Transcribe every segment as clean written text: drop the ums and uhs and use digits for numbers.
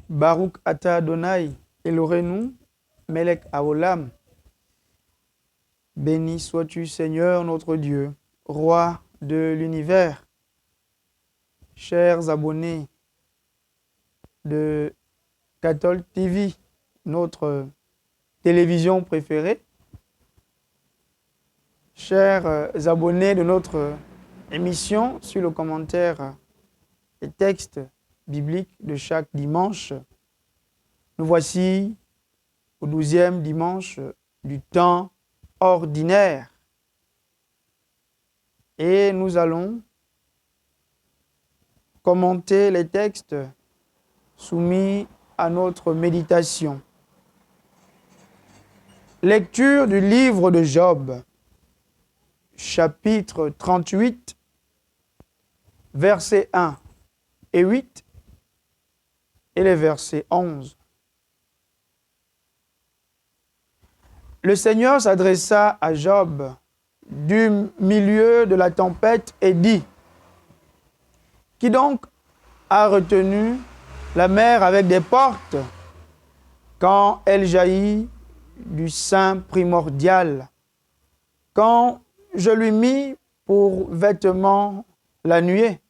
Baruch Ata Adonai, Elohenu, Melech Haolam. Béni sois-tu, Seigneur notre Dieu, Roi de l'univers. Chers abonnés de Cathol TV, notre télévision préférée, chers abonnés de notre émission sur le commentaire des textes bibliques de chaque dimanche, nous voici au 12e dimanche du temps ordinaire. Et nous allons commenter les textes soumis à notre méditation. Lecture du livre de Job, chapitre 38, versets 1 et 8 et les versets 11. Le Seigneur s'adressa à Job du milieu de la tempête et dit: Qui donc a retenu la mer avec des portes quand elle jaillit du sein primordial, quand je lui mis pour vêtement la nuée?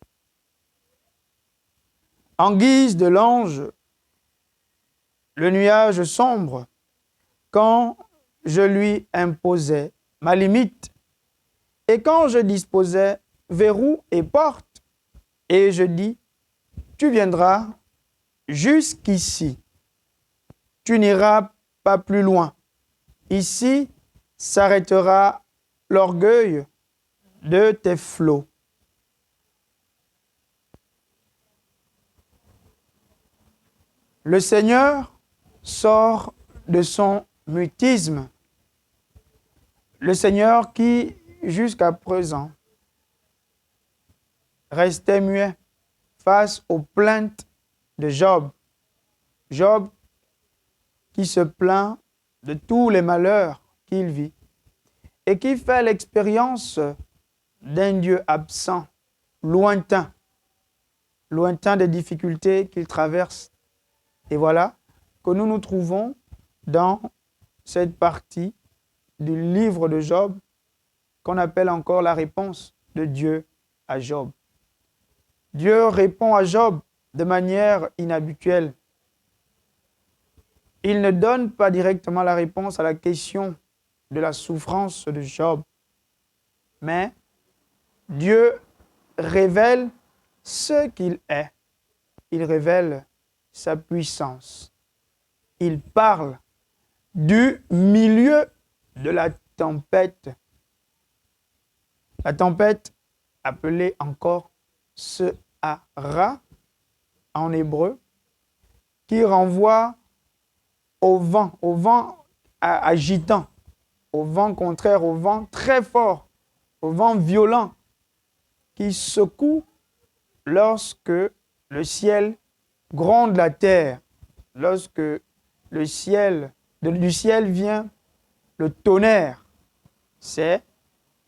En guise de l'ange, le nuage sombre, quand je lui imposais ma limite, et quand je disposais verrous et portes, et je dis: tu viendras jusqu'ici, tu n'iras pas plus loin. Ici s'arrêtera l'orgueil de tes flots. Le Seigneur sort de son mutisme. Le Seigneur qui, jusqu'à présent, restait muet face aux plaintes de Job. Job qui se plaint de tous les malheurs qu'il vit et qui fait l'expérience d'un Dieu absent, lointain des difficultés qu'il traverse. Et voilà que nous nous trouvons dans cette partie du livre de Job qu'on appelle encore la réponse de Dieu à Job. Dieu répond à Job de manière inhabituelle. Il ne donne pas directement la réponse à la question de la souffrance de Job, mais Dieu révèle ce qu'il est. Il révèle sa puissance. Il parle du milieu de la tempête. La tempête, appelée encore Sahara en hébreu, qui renvoie au vent agitant, au vent contraire, au vent très fort, au vent violent, qui secoue lorsque le ciel gronde la terre, lorsque du ciel vient le tonnerre. C'est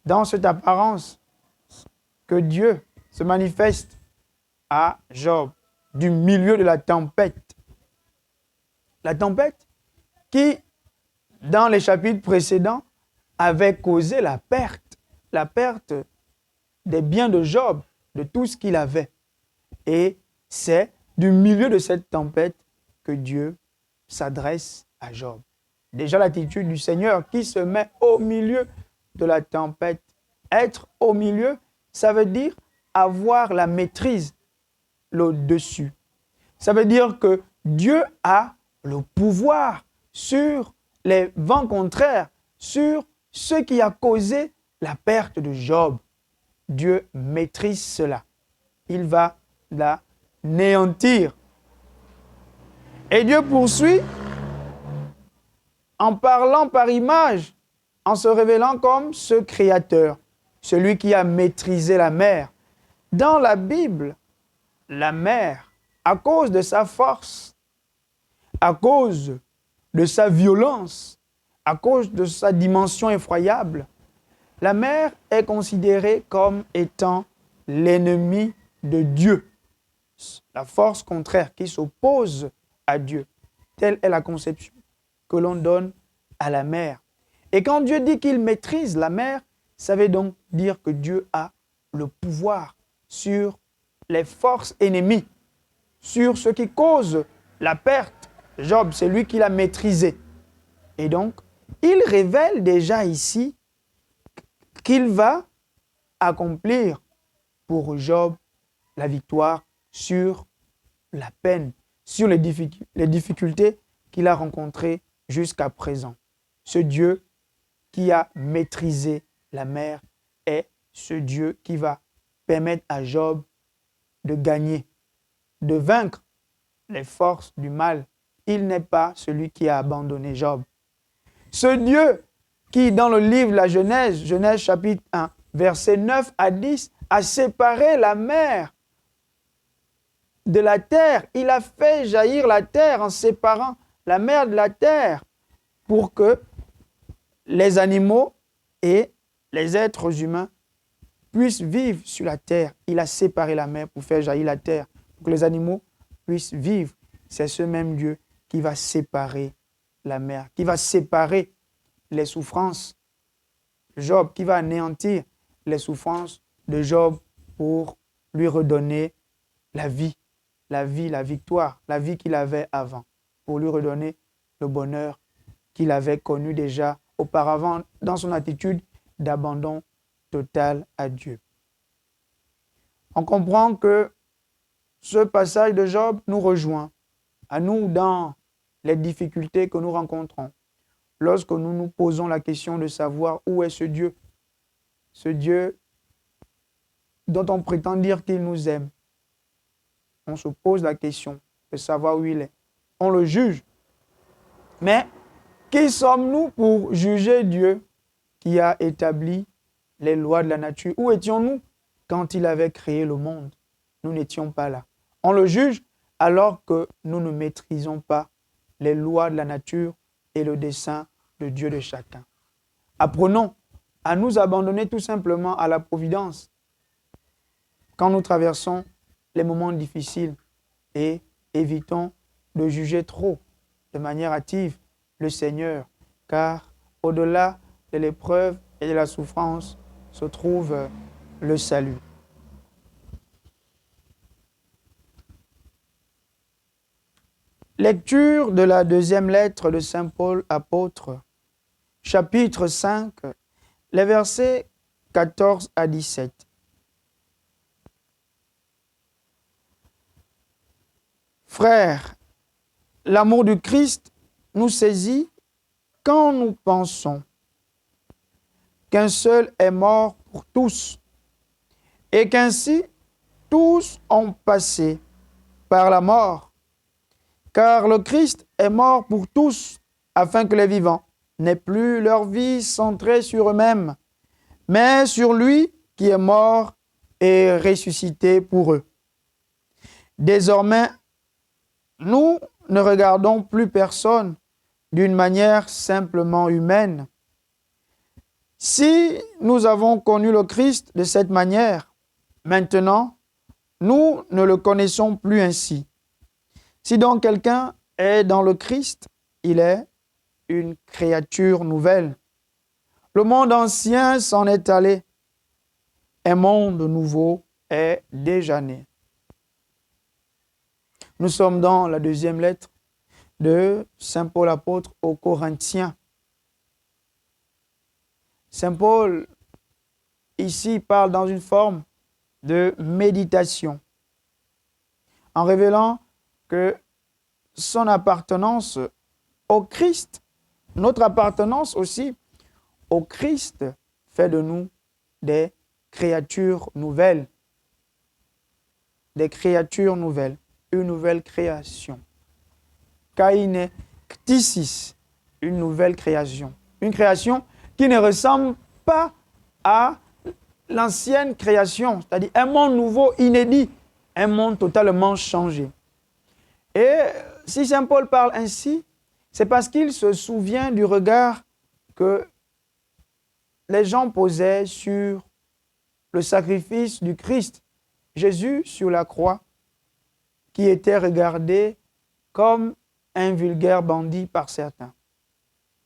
dans cette apparence que Dieu se manifeste à Job, du milieu de la tempête. La tempête qui, dans les chapitres précédents, avait causé la perte des biens de Job, de tout ce qu'il avait. Et c'est du milieu de cette tempête que Dieu s'adresse à Job. Déjà l'attitude du Seigneur qui se met au milieu de la tempête. Être au milieu, ça veut dire avoir la maîtrise, le dessus. Ça veut dire que Dieu a le pouvoir sur les vents contraires, sur ce qui a causé la perte de Job. Dieu maîtrise cela. Il va l'anéantir. Et Dieu poursuit en parlant par image, en se révélant comme ce créateur, celui qui a maîtrisé la mer. Dans la Bible, la mer, à cause de sa force, à cause de sa violence, à cause de sa dimension effroyable, la mer est considérée comme étant l'ennemi de Dieu. La force contraire qui s'oppose à Dieu. Telle est la conception que l'on donne à la mer. Et quand Dieu dit qu'il maîtrise la mer, ça veut donc dire que Dieu a le pouvoir sur les forces ennemies, sur ce qui cause la perte. Job, c'est lui qui l'a maîtrisé. Et donc, il révèle déjà ici qu'il va accomplir pour Job la victoire sur la peine, sur les difficultés qu'il a rencontrées jusqu'à présent. Ce Dieu qui a maîtrisé la mer est ce Dieu qui va permettre à Job de gagner, de vaincre les forces du mal. Il n'est pas celui qui a abandonné Job. Ce Dieu qui, dans le livre de la Genèse, Genèse chapitre 1, versets 9 à 10, a séparé la mer de la terre. Il a fait jaillir la terre en séparant la mer de la terre pour que les animaux et les êtres humains puissent vivre sur la terre. Il a séparé la mer pour faire jaillir la terre, pour que les animaux puissent vivre. C'est ce même Dieu qui va séparer la mer, qui va séparer les souffrances de Job, qui va anéantir les souffrances de Job pour lui redonner la vie, la victoire, la vie qu'il avait avant, pour lui redonner le bonheur qu'il avait connu déjà auparavant dans son attitude d'abandon total à Dieu. On comprend que ce passage de Job nous rejoint à nous dans les difficultés que nous rencontrons, lorsque nous nous posons la question de savoir où est ce Dieu dont on prétend dire qu'il nous aime. On se pose la question de savoir où il est. On le juge. Mais qui sommes-nous pour juger Dieu qui a établi les lois de la nature? Où étions-nous quand il avait créé le monde? Nous n'étions pas là. On le juge alors que nous ne maîtrisons pas les lois de la nature et le dessein de Dieu de chacun. Apprenons à nous abandonner tout simplement à la providence quand nous traversons les moments difficiles et évitons de juger trop de manière hâtive le Seigneur, car au-delà de l'épreuve et de la souffrance se trouve le salut. Lecture de la deuxième lettre de Saint Paul apôtre, chapitre 5, les versets 14 à 17. Frères, l'amour du Christ nous saisit quand nous pensons qu'un seul est mort pour tous et qu'ainsi tous ont passé par la mort. Car le Christ est mort pour tous, afin que les vivants n'aient plus leur vie centrée sur eux-mêmes, mais sur lui qui est mort et ressuscité pour eux. Désormais, nous ne regardons plus personne d'une manière simplement humaine. Si nous avons connu le Christ de cette manière, maintenant, nous ne le connaissons plus ainsi. Si donc quelqu'un est dans le Christ, il est une créature nouvelle. Le monde ancien s'en est allé. Un monde nouveau est déjà né. Nous sommes dans la deuxième lettre de Saint Paul apôtre aux Corinthiens. Saint Paul, ici, parle dans une forme de méditation, en révélant que son appartenance au Christ, notre appartenance aussi au Christ, fait de nous des créatures nouvelles. Des créatures nouvelles, une nouvelle création. Kaine ktisis, une nouvelle création. Une création qui ne ressemble pas à l'ancienne création, c'est-à-dire un monde nouveau, inédit, un monde totalement changé. Et si Saint Paul parle ainsi, c'est parce qu'il se souvient du regard que les gens posaient sur le sacrifice du Christ, Jésus sur la croix, qui était regardé comme un vulgaire bandit par certains,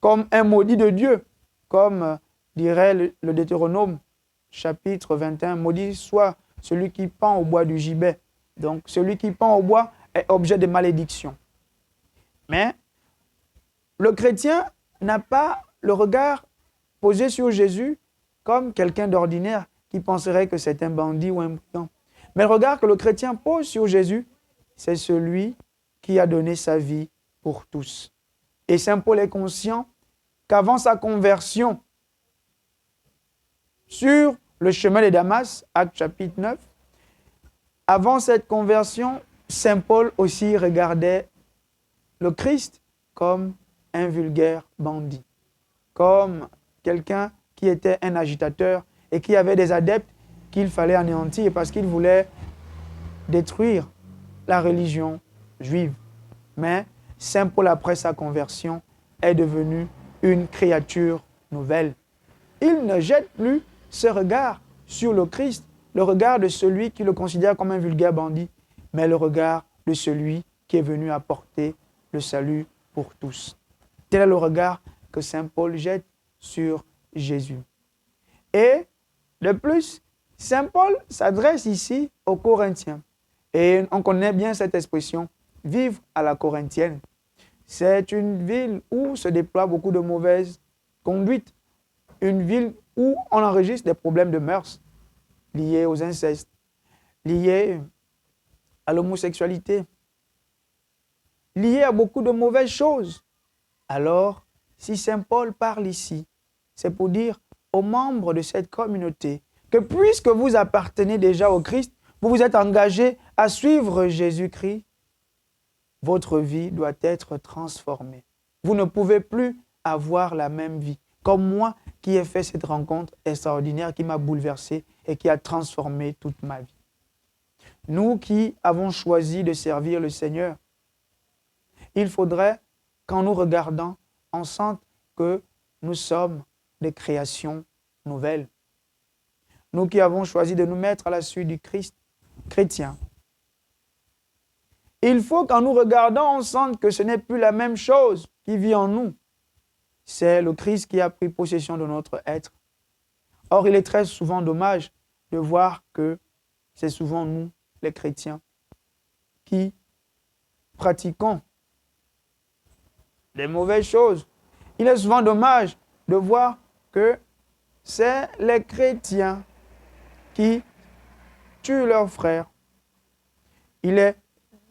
comme un maudit de Dieu, comme dirait le Deutéronome, chapitre 21, maudit soit celui qui pend au bois du gibet. Donc, celui qui pend au bois est objet de malédiction. Mais le chrétien n'a pas le regard posé sur Jésus comme quelqu'un d'ordinaire qui penserait que c'est un bandit ou un brigand. Mais le regard que le chrétien pose sur Jésus, c'est celui qui a donné sa vie pour tous. Et saint Paul est conscient qu'avant sa conversion, sur le chemin de Damas, Actes chapitre 9, avant cette conversion, saint Paul aussi regardait le Christ comme un vulgaire bandit, comme quelqu'un qui était un agitateur et qui avait des adeptes qu'il fallait anéantir parce qu'il voulait détruire la religion juive. Mais saint Paul, après sa conversion, est devenu une créature nouvelle. Il ne jette plus ce regard sur le Christ, le regard de celui qui le considère comme un vulgaire bandit, mais le regard de celui qui est venu apporter le salut pour tous. Tel est le regard que saint Paul jette sur Jésus. Et de plus, saint Paul s'adresse ici aux Corinthiens. Et on connaît bien cette expression, vivre à la corinthienne. C'est une ville où se déploient beaucoup de mauvaises conduites. Une ville où on enregistre des problèmes de mœurs liés aux incestes, liés à l'homosexualité, liés à beaucoup de mauvaises choses. Alors, si saint Paul parle ici, c'est pour dire aux membres de cette communauté que puisque vous appartenez déjà au Christ, vous vous êtes engagés à suivre Jésus-Christ, votre vie doit être transformée. Vous ne pouvez plus avoir la même vie. Comme moi qui ai fait cette rencontre extraordinaire qui m'a bouleversé et qui a transformé toute ma vie. Nous qui avons choisi de servir le Seigneur, il faudrait qu'en nous regardant, on sente que nous sommes des créations nouvelles. Nous qui avons choisi de nous mettre à la suite du Christ chrétien. Il faut qu'en nous regardant, on sente que ce n'est plus la même chose qui vit en nous. C'est le Christ qui a pris possession de notre être. Or, il est très souvent dommage de voir que c'est souvent nous, les chrétiens, qui pratiquons des mauvaises choses. Il est souvent dommage de voir que c'est les chrétiens qui tuent leurs frères. Il est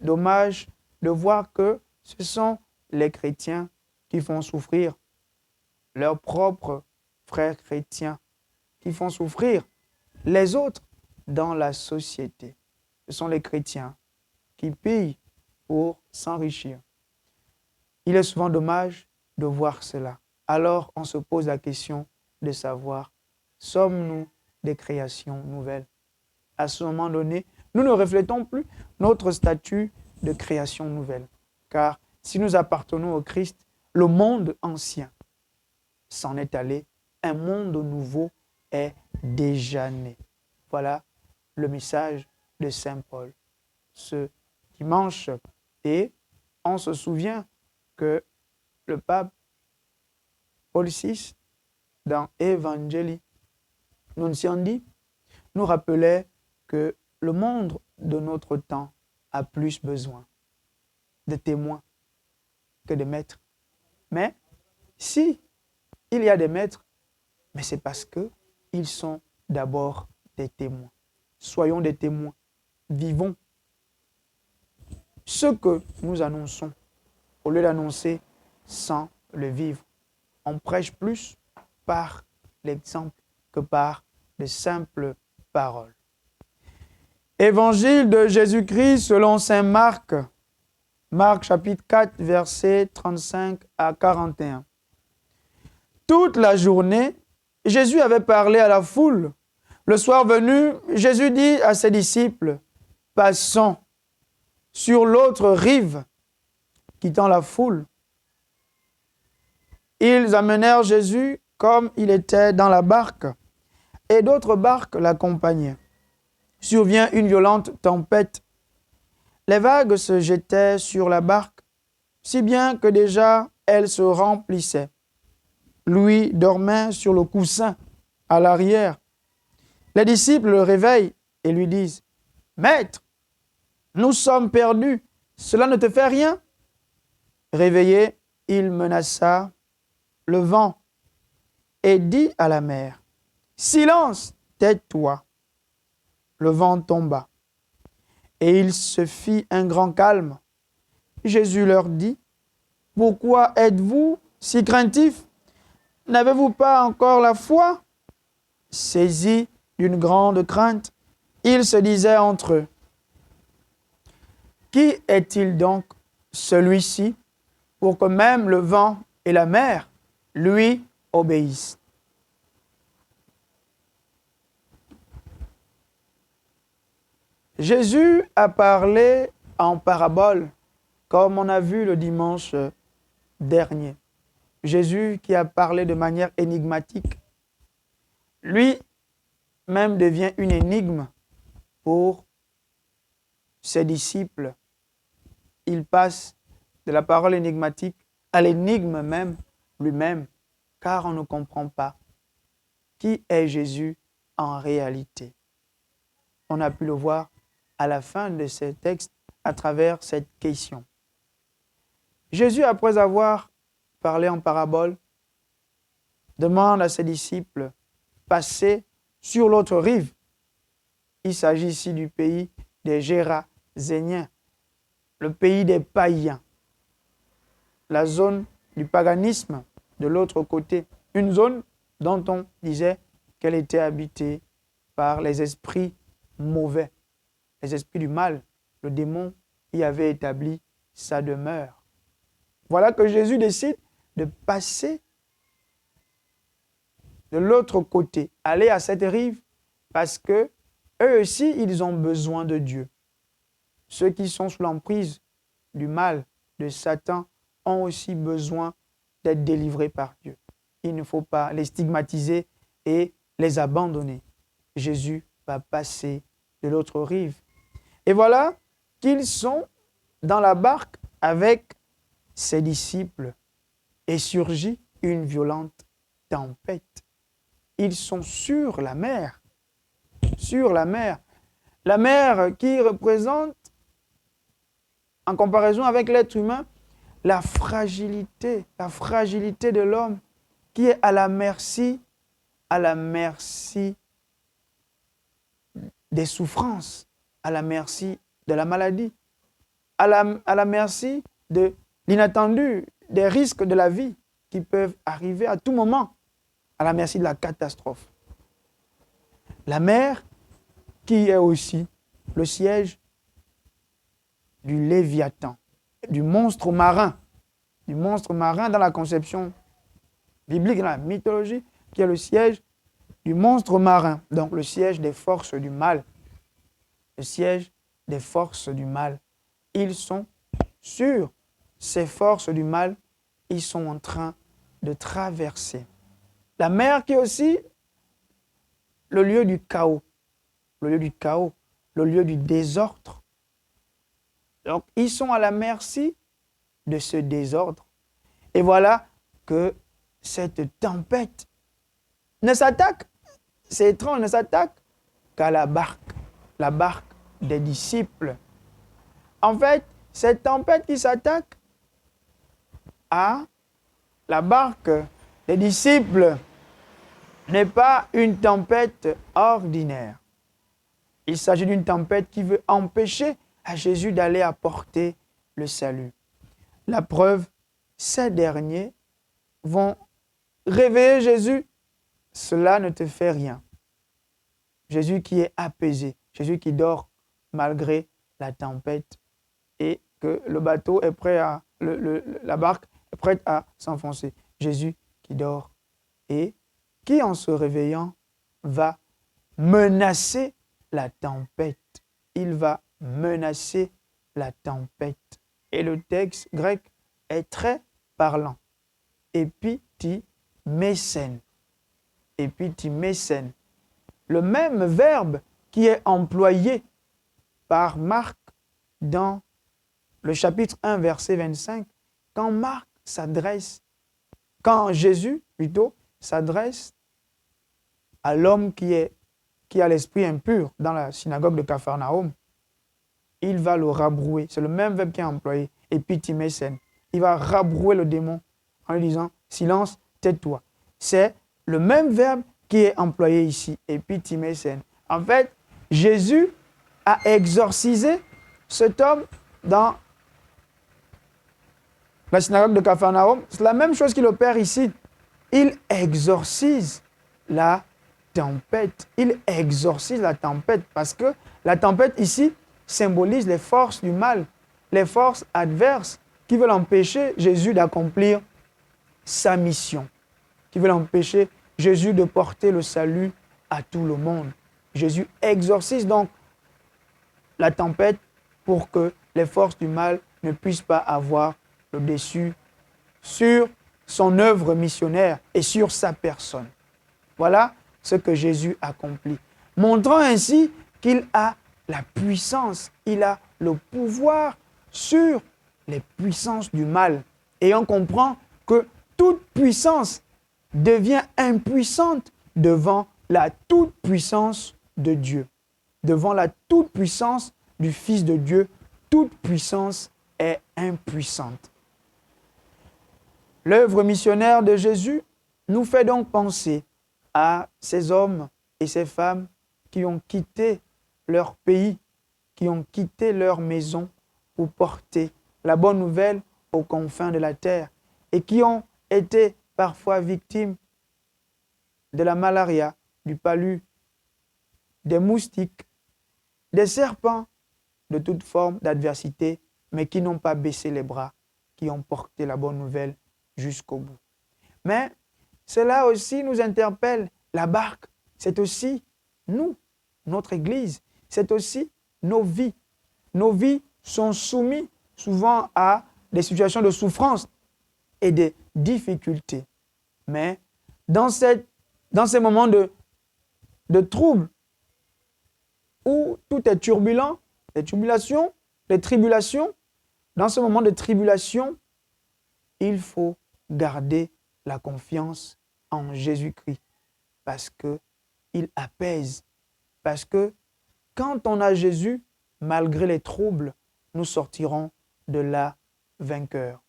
dommage de voir que ce sont les chrétiens qui font souffrir leurs propres frères chrétiens, qui font souffrir les autres dans la société. Ce sont les chrétiens qui pillent pour s'enrichir. Il est souvent dommage de voir cela. Alors, on se pose la question de savoir, sommes-nous des créations nouvelles? À ce moment donné, nous ne reflétons plus notre statut de création nouvelle. Car si nous appartenons au Christ, le monde ancien s'en est allé, un monde nouveau est déjà né. Voilà le message de saint Paul ce dimanche. Et on se souvient que le pape Paul VI, dans Evangelii Nunciandi, nous rappelait que le monde de notre temps a plus besoin de témoins que de maîtres. Mais si il y a des maîtres, mais c'est parce qu'ils sont d'abord des témoins. Soyons des témoins. Vivons ce que nous annonçons au lieu d'annoncer sans le vivre. On prêche plus par l'exemple que par de simples paroles. Évangile de Jésus-Christ selon saint Marc, Marc chapitre 4, versets 35 à 41. Toute la journée, Jésus avait parlé à la foule. Le soir venu, Jésus dit à ses disciples, « Passons sur l'autre rive. » Quittant la foule, ils amenèrent Jésus comme il était dans la barque, et d'autres barques l'accompagnaient. Survient une violente tempête. Les vagues se jetaient sur la barque si bien que déjà elle se remplissait. Lui dormait sur le coussin à l'arrière. Les disciples le réveillent et lui disent, « Maître, nous sommes perdus, cela ne te fait rien ?» Réveillé, il menaça le vent et dit à la mer, « Silence, tais-toi !» Le vent tomba et il se fit un grand calme. Jésus leur dit, « Pourquoi êtes-vous si craintifs? N'avez-vous pas encore la foi ?» Saisis d'une grande crainte, ils se disaient entre eux, « Qui est-il donc celui-ci pour que même le vent et la mer lui obéissent ?» Jésus a parlé en parabole, comme on a vu le dimanche dernier. Jésus qui a parlé de manière énigmatique, lui-même devient une énigme pour ses disciples. Il passe de la parole énigmatique à l'énigme même lui-même, car on ne comprend pas qui est Jésus en réalité. On a pu le voir à la fin de ce texte à travers cette question. Jésus, après avoir parlé en parabole, demande à ses disciples de passer sur l'autre rive. Il s'agit ici du pays des Géraséniens, le pays des païens, la zone du paganisme de l'autre côté, une zone dont on disait qu'elle était habitée par les esprits mauvais, les esprits du mal. Le démon y avait établi sa demeure. Voilà que Jésus décide de passer de l'autre côté, aller à cette rive, parce que eux aussi, ils ont besoin de Dieu. Ceux qui sont sous l'emprise du mal, de Satan, ont aussi besoin d'être délivrés par Dieu. Il ne faut pas les stigmatiser et les abandonner. Jésus va passer de l'autre rive. Et voilà qu'ils sont dans la barque avec ses disciples et surgit une violente tempête. Ils sont sur la mer. Sur la mer. La mer qui représente, en comparaison avec l'être humain, la fragilité de l'homme qui est à la merci des souffrances, à la merci de la maladie, à la merci de l'inattendu, des risques de la vie qui peuvent arriver à tout moment, à la merci de la catastrophe. La mer qui est aussi le siège du Léviathan, du monstre marin dans la conception biblique, dans la mythologie, qui est le siège du monstre marin, donc le siège des forces du mal. Le siège des forces du mal. Ils sont sur ces forces du mal, ils sont en train de traverser. La mer qui est aussi le lieu du chaos, le lieu du désordre. Donc, ils sont à la merci de ce désordre. Et voilà que cette tempête ne s'attaque, c'est étrange, ne s'attaque qu'à la barque des disciples. En fait, cette tempête qui s'attaque à la barque des disciples n'est pas une tempête ordinaire. Il s'agit d'une tempête qui veut empêcher à Jésus d'aller apporter le salut. La preuve, ces derniers vont réveiller Jésus. Cela ne te fait rien. Jésus qui est apaisé, Jésus qui dort malgré la tempête et que le bateau est prêt à, la barque est prête à s'enfoncer. Jésus qui dort et qui, en se réveillant, va menacer la tempête. Il va menacer la tempête. Et le texte grec est très parlant. Epitimesen. Epitimesen. Le même verbe qui est employé par Marc dans le chapitre 1, verset 25, quand Jésus, plutôt, s'adresse à l'homme qui a l'esprit impur dans la synagogue de Capharnaüm, il va le rabrouer. C'est le même verbe qui est employé, epitimesen. Il va rabrouer le démon en lui disant, silence, tais-toi. C'est le même verbe qui est employé ici, epitimesen. En fait, Jésus a exorcisé cet homme dans la synagogue de Capharnaüm. C'est la même chose qu'il opère ici. Il exorcise la tempête. Il exorcise la tempête parce que la tempête ici symbolise les forces du mal, les forces adverses qui veulent empêcher Jésus d'accomplir sa mission, qui veulent empêcher Jésus de porter le salut à tout le monde. Jésus exorcise donc la tempête pour que les forces du mal ne puissent pas avoir le dessus sur son œuvre missionnaire et sur sa personne. Voilà ce que Jésus accomplit, montrant ainsi qu'il a la puissance, il a le pouvoir sur les puissances du mal. Et on comprend que toute puissance devient impuissante devant la toute-puissance de Dieu. Devant la toute-puissance du Fils de Dieu, toute puissance est impuissante. L'œuvre missionnaire de Jésus nous fait donc penser à ces hommes et ces femmes qui ont quitté leur pays, qui ont quitté leur maison pour porter la bonne nouvelle aux confins de la terre et qui ont été parfois victimes de la malaria, du palu, des moustiques, des serpents, de toute forme d'adversité, mais qui n'ont pas baissé les bras, qui ont porté la bonne nouvelle jusqu'au bout. Mais cela aussi nous interpelle. La barque, c'est aussi nous, notre Église, c'est aussi nos vies. Nos vies sont soumises souvent à des situations de souffrance et de difficultés. Mais dans ces moments de trouble, où tout est turbulent, les tribulations, dans ce moment de tribulation, il faut garder la confiance en Jésus-Christ parce qu'il apaise. Parce que quand on a Jésus, malgré les troubles, nous sortirons de là vainqueurs.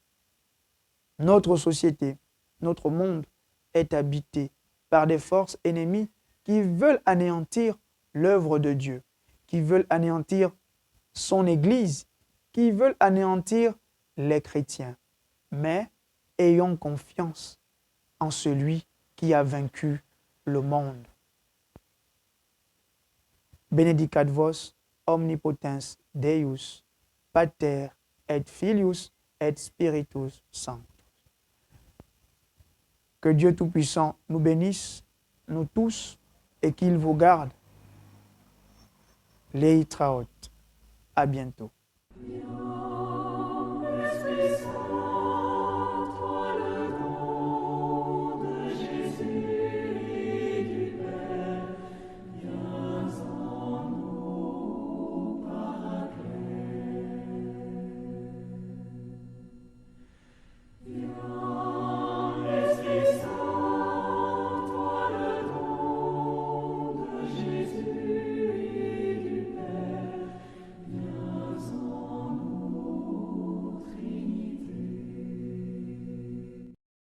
Notre société, notre monde est habité par des forces ennemies qui veulent anéantir l'œuvre de Dieu, qui veulent anéantir son Église, qui veulent anéantir les chrétiens. Mais ayons confiance en celui qui a vaincu le monde. Benedicat vos omnipotens Deus, Pater et Filius et Spiritus Sanctus. Que Dieu Tout-Puissant nous bénisse, nous tous, et qu'il vous garde. Lei Traot. À bientôt.